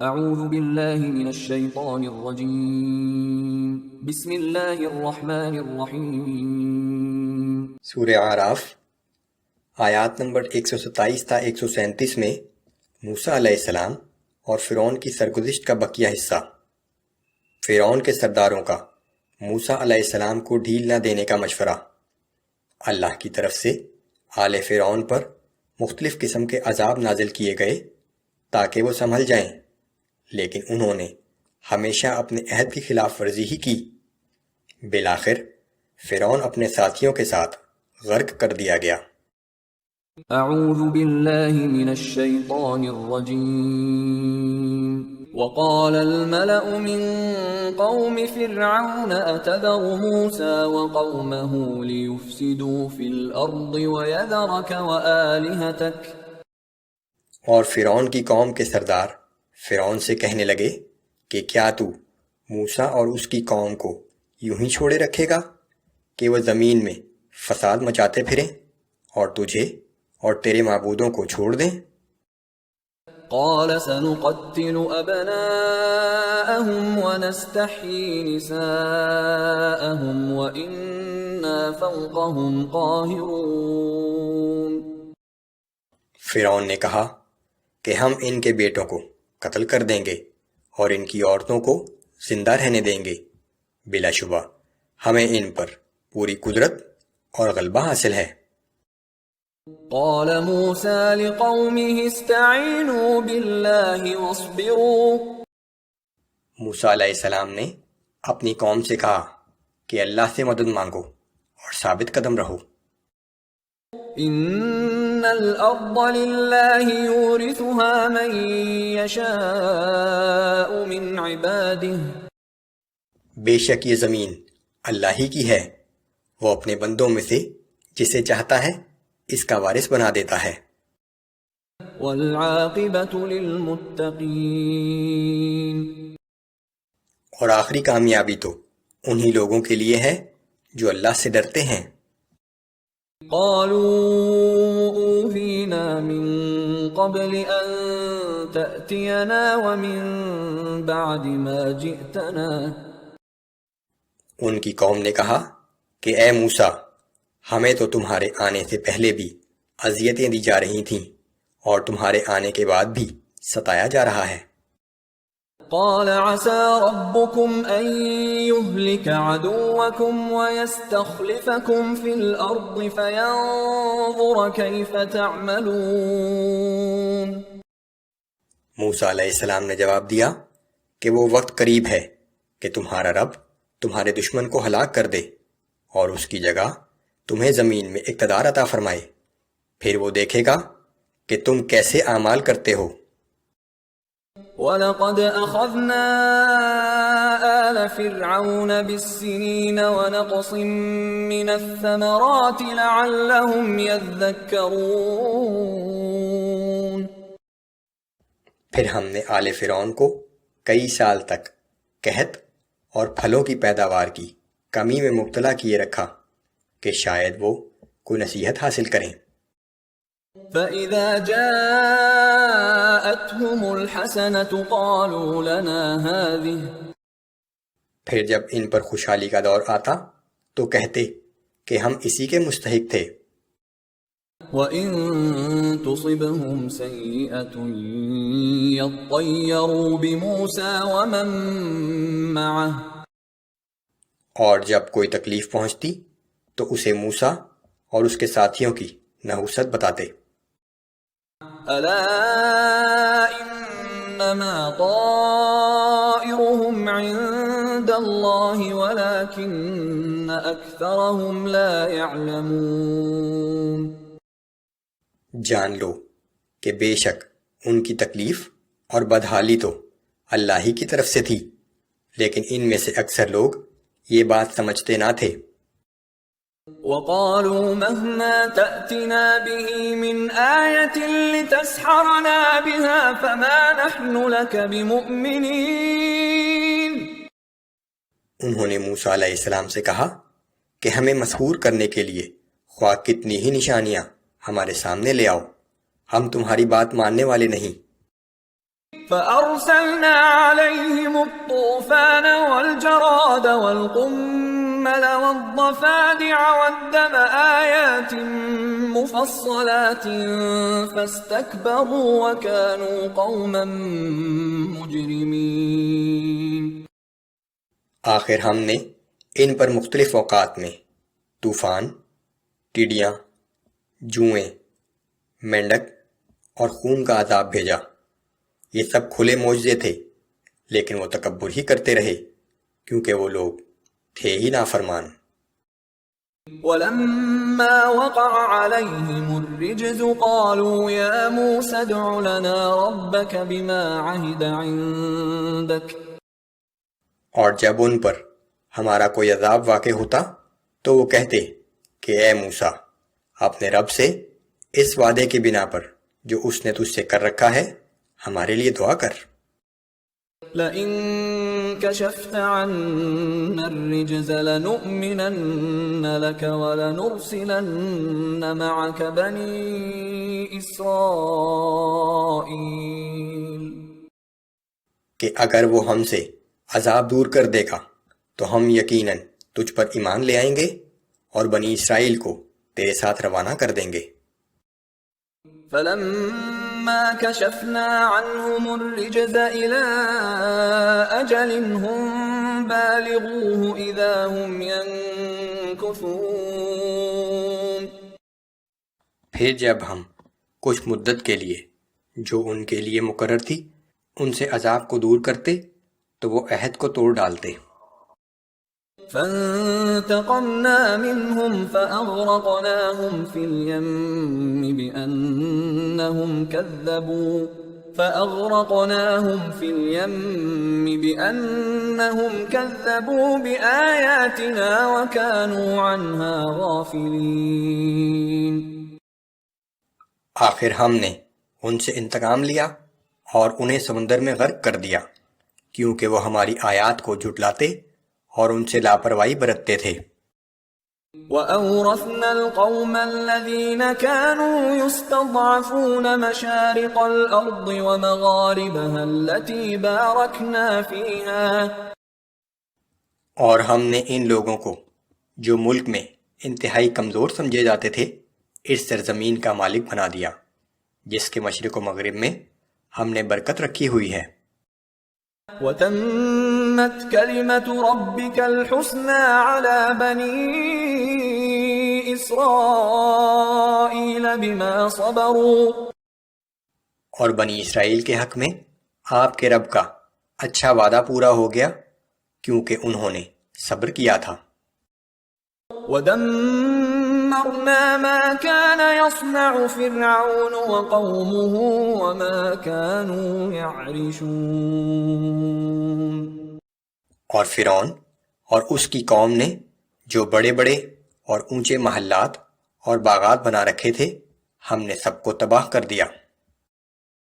اعوذ باللہ من الشیطان الرجیم بسم اللہ الرحمن الرحیم۔ سورہ اعراف آیات نمبر 127 تا 137 میں موسیٰ علیہ السلام اور فرعون کی سرگزشت کا بقیہ حصہ۔ فرعون کے سرداروں کا موسیٰ علیہ السلام کو ڈھیل نہ دینے کا مشورہ۔ اللہ کی طرف سے آل فرعون پر مختلف قسم کے عذاب نازل کیے گئے تاکہ وہ سنبھل جائیں، لیکن انہوں نے ہمیشہ اپنے عہد کی خلاف ورزی ہی کی۔ بالآخر فرعون اپنے ساتھیوں کے ساتھ غرق کر دیا گیا۔ اعوذ باللہ من الشیطان الرجیم۔ وقال الملأ من قوم فرعون اتذر موسى وقومه ليفسدوا في الارض ويذرك وآلهتك۔ اور فرعون کی قوم کے سردار فرعون سے کہنے لگے کہ کیا تو موسیٰ اور اس کی قوم کو یوں ہی چھوڑے رکھے گا کہ وہ زمین میں فساد مچاتے پھریں اور تجھے اور تیرے معبودوں کو چھوڑ دیں؟ قال سنقتل ابناءهم ونستحيي نساءهم وإنا فوقهم قاهرون۔ فرعون نے کہا کہ ہم ان کے بیٹوں کو قتل کر دیں گے اور ان کی عورتوں کو زندہ رہنے دیں گے، بلا شبہ ہمیں ان پر پوری قدرت اور غلبہ حاصل ہے۔ قال موسى لقومه استعينوا بالله واصبروا۔ موسیٰ علیہ السلام نے اپنی قوم سے کہا کہ اللہ سے مدد مانگو اور ثابت قدم رہو۔ ان الارض لله يورثها من يشاء من عباده۔ بے شک یہ زمین اللہ ہی کی ہے، وہ اپنے بندوں میں سے جسے چاہتا ہے اس کا وارث بنا دیتا ہے۔ والعاقبۃ للمتقین۔ اور آخری کامیابی تو انہی لوگوں کے لیے ہے جو اللہ سے ڈرتے ہیں۔ قالوا اوذینا من قبل ان تأتینا ومن بعد ما جئتنا۔ ان کی قوم نے کہا کہ اے موسیٰ، ہمیں تو تمہارے آنے سے پہلے بھی اذیتیں دی جا رہی تھیں اور تمہارے آنے کے بعد بھی ستایا جا رہا ہے۔ قال عسى ربكم ان يهلك عدوكم ويستخلفكم في الارض فينظر كيف تعملون۔ موسیٰ علیہ السلام نے جواب دیا کہ وہ وقت قریب ہے کہ تمہارا رب تمہارے دشمن کو ہلاک کر دے اور اس کی جگہ تمہیں زمین میں اقتدار عطا فرمائے، پھر وہ دیکھے گا کہ تم کیسے اعمال کرتے ہو۔ وَلَقَدْ أَخَذْنَا آلَ فِرْعَوْنَ بِالسِّنِينَ وَنَقْصٍ مِّنَ الثَّمَرَاتِ لَعَلَّهُمْ يَذَّكَّرُونَ۔ پھر ہم نے آل فرعون کو کئی سال تک قحط اور پھلوں کی پیداوار کی کمی میں مبتلا کیے رکھا کہ شاید وہ کوئی نصیحت حاصل کریں۔ فَإِذَا جَاءَتْهُمُ الْحَسَنَةُ قَالُوا لَنَا هَٰذِهِ۔ پھر جب ان پر خوشحالی کا دور آتا تو کہتے کہ ہم اسی کے مستحق تھے۔ وَإِن تُصِبْهُمْ سَيِّئَةٌ يَطَّيَّرُوا بِمُوسَىٰ وَمَن مَّعَهُ۔ اور جب کوئی تکلیف پہنچتی تو اسے موسیٰ اور اس کے ساتھیوں کی نحوست بتاتے۔ أَلَا إِنَّمَا طَائِرُهُمْ عِندَ اللَّهِ وَلَٰكِنَّ أَكْثَرَهُمْ لَا يَعْلَمُونَ۔ جان لو کہ بے شک ان کی تکلیف اور بدحالی تو اللہ ہی کی طرف سے تھی، لیکن ان میں سے اکثر لوگ یہ بات سمجھتے نہ تھے۔ وَقَالُوا مَهْمَا تَأْتِنَا بِهِ مِنْ آيَةٍ لِتَسْحَرَنَا بِهَا فَمَا نَحْنُ لَكَ بِمُؤْمِنِينَ۔ انہوں نے موسیٰ علیہ السلام سے کہا کہ ہمیں مسحور کرنے کے لیے خواہ کتنی ہی نشانیاں ہمارے سامنے لے آؤ، ہم تمہاری بات ماننے والے نہیں۔ فأرسلنا عليهم الطوفان والجراد والقمل والضفادع والدم آيات مفصلات فاستكبروا وكانوا قوما مجرمين۔ آخر ہم نے ان پر مختلف اوقات میں طوفان، ٹڈیاں، جوئیں، مینڈک اور خون کا عذاب بھیجا۔ یہ سب کھلے معجزے تھے، لیکن وہ تکبر ہی کرتے رہے کیونکہ وہ لوگ تھے ہی نافرمان۔ وَلَمَّا وَقَعَ عَلَيْهِمُ الرِّجْزُ قَالُوا يَا مُوسَى ادْعُ لَنَا رَبَّكَ بِمَا عَهِدَ عِندَكَ۔ اور جب ان پر ہمارا کوئی عذاب واقع ہوتا تو وہ کہتے کہ اے موسیٰ، اپنے رب سے اس وعدے کی بنا پر جو اس نے تجھ سے کر رکھا ہے ہمارے لیے دعا کر۔ لَئِن كَشَفْتَ عَنَّا الرِّجْزَ لَنُؤْمِنَنَّ لَكَ وَلَنُرْسِلَنَّ مَعَكَ بَنِي إِسْرَائِيلَ۔ کہ اگر وہ ہم سے عذاب دور کر دے گا تو ہم یقیناً تجھ پر ایمان لے آئیں گے اور بنی اسرائیل کو تیرے ساتھ روانہ کر دیں گے۔ فَلَمَّا كَشَفْنَا عَنْهُمُ الرِّجْزَ إِلَىٰ أَجَلٍ هُمْ بَالِغُوهُ إِذَا هُمْ يَنكُثُونَ۔ پھر جب ہم کچھ مدت کے لیے جو ان کے لیے مقرر تھی ان سے عذاب کو دور کرتے تو وہ عہد کو توڑ ڈالتے۔ فانتقمنا منهم فأغرقناهم في اليم بأنهم كذبوا بآياتنا وكانوا عنها غافلين۔ آخر ہم نے ان سے انتقام لیا اور انہیں سمندر میں غرق کر دیا کیونکہ وہ ہماری آیات کو جھٹلاتے اور ان سے لاپرواہی برتتے تھے۔ وَأَوْرَثْنَا الْقَوْمَ الَّذِينَ كَانُوا يُسْتَضْعَفُونَ مَشَارِقَ الْأَرْضِ وَمَغَارِبَهَا الَّتِي بَارَكْنَا فِيهَا۔ اور ہم نے ان لوگوں کو جو ملک میں انتہائی کمزور سمجھے جاتے تھے اس سرزمین کا مالک بنا دیا جس کے مشرق و مغرب میں ہم نے برکت رکھی ہوئی ہے۔ وَتَمَّتْ كَلِمَةُ رَبِّكَ الْحُسْنَى عَلَى بَنِي إِسْرَائِيلَ بِمَا صَبَرُوا۔ اور بنی اسرائیل کے حق میں آپ کے رب کا اچھا وعدہ پورا ہو گیا کیونکہ انہوں نے صبر کیا تھا۔ وَدَمَّرْنَا مَا كَانَ يَصْنَعُ فِرْعَوْنُ وَقَوْمُهُ وَمَا كَانُوا يَعْرِشُونَ۔ اور فرعون اور اس کی قوم نے جو بڑے بڑے اور اونچے محلات اور باغات بنا رکھے تھے ہم نے سب کو تباہ کر دیا۔